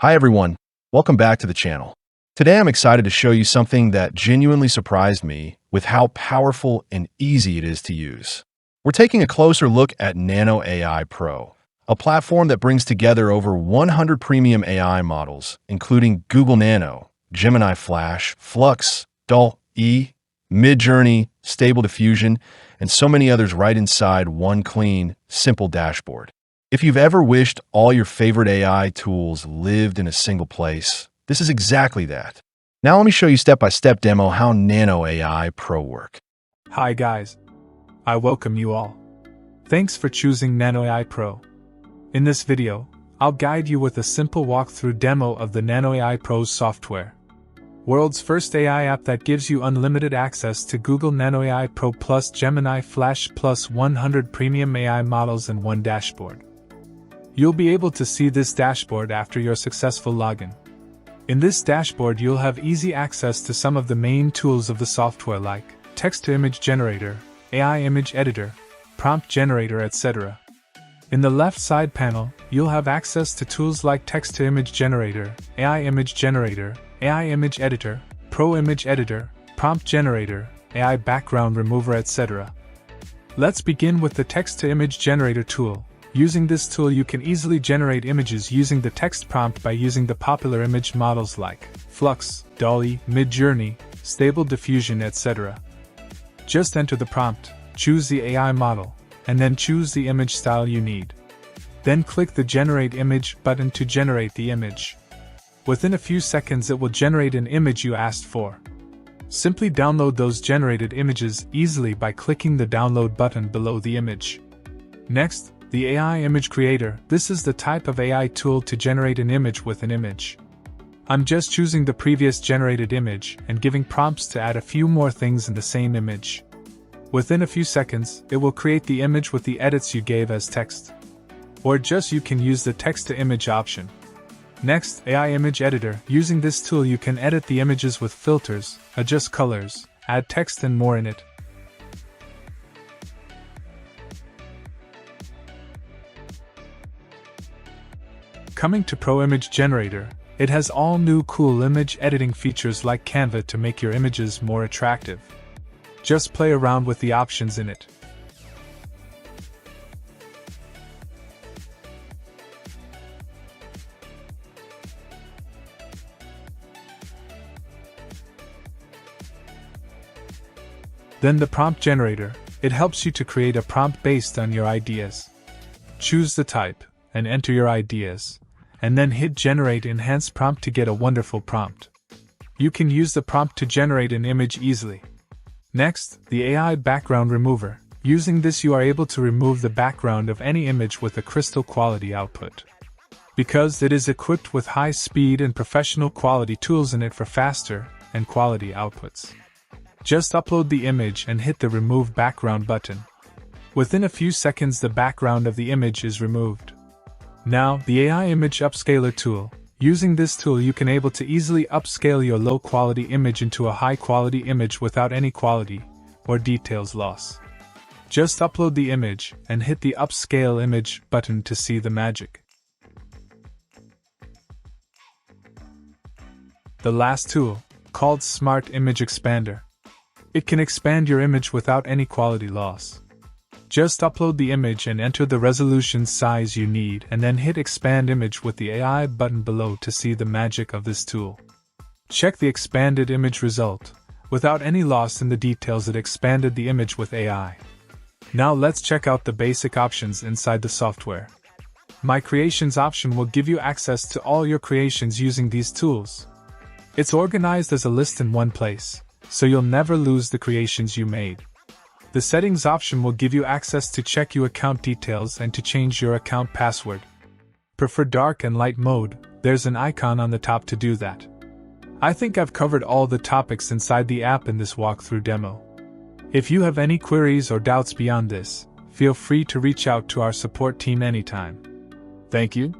Hi everyone, welcome back to the channel. Today I'm excited to show you something that genuinely surprised me with how powerful and easy it is to use. We're taking a closer look at NanoAI Pro, a platform that brings together over 100 premium AI models, including Google Nano, Gemini Flash, Flux, DALL, Midjourney, Stable Diffusion, and so many others right inside one clean, simple dashboard. If you've ever wished all your favorite AI tools lived in a single place, this is exactly that. Now let me show you step-by-step demo how NanoAI Pro work. Hi guys, I welcome you all. Thanks for choosing NanoAI Pro. In this video, I'll guide you with a simple walkthrough demo of the NanoAI Pro software. World's first AI app that gives you unlimited access to Google NanoAI Pro plus Gemini Flash plus 100 premium AI models in one dashboard. You'll be able to see this dashboard after your successful login. In this dashboard you'll have easy access to some of the main tools of the software like text-to-image generator, AI image editor, prompt generator, etc. In the left side panel, you'll have access to tools like text-to-image generator, AI image generator, AI image editor, Pro image editor, prompt generator, AI background remover, etc. Let's begin with the text-to-image generator tool. Using this tool you can easily generate images using the text prompt by using the popular image models like Flux, DALL, Midjourney, Stable Diffusion, etc. Just enter the prompt, choose the AI model, and then choose the image style you need. Then click the Generate Image button to generate the image. Within a few seconds it will generate an image you asked for. Simply download those generated images easily by clicking the download button below the image. Next, the AI image creator. This is the type of AI tool to generate an image with an image. I'm just choosing the previous generated image and giving prompts to add a few more things in the same image. Within a few seconds, it will create the image with the edits you gave as text. Or just you can use the text-to-image option. Next, AI image editor. Using this tool you can edit the images with filters, adjust colors, add text and more in it. Coming to Pro Image Generator, it has all new cool image editing features like Canva to make your images more attractive. Just play around with the options in it. Then the prompt generator, it helps you to create a prompt based on your ideas. Choose the type, and enter your ideas, and then hit Generate Enhanced Prompt to get a wonderful prompt. You can use the prompt to generate an image easily. Next, the AI background remover. Using this you are able to remove the background of any image with a crystal quality output. Because it is equipped with high speed and professional quality tools in it for faster and quality outputs. Just upload the image and hit the Remove Background button. Within a few seconds the background of the image is removed. Now, the AI Image Upscaler tool. Using this tool you can able to easily upscale your low-quality image into a high-quality image without any quality or details loss. Just upload the image and hit the Upscale Image button to see the magic. The last tool, called Smart Image Expander. It can expand your image without any quality loss. Just upload the image and enter the resolution size you need and then hit Expand Image with the AI button below to see the magic of this tool. Check the expanded image result. Without any loss in the details it expanded the image with AI. Now let's check out the basic options inside the software. My Creations option will give you access to all your creations using these tools. It's organized as a list in one place, so you'll never lose the creations you made. The Settings option will give you access to check your account details and to change your account password. Prefer dark and light mode, there's an icon on the top to do that. I think I've covered all the topics inside the app in this walkthrough demo. If you have any queries or doubts beyond this, feel free to reach out to our support team anytime. Thank you.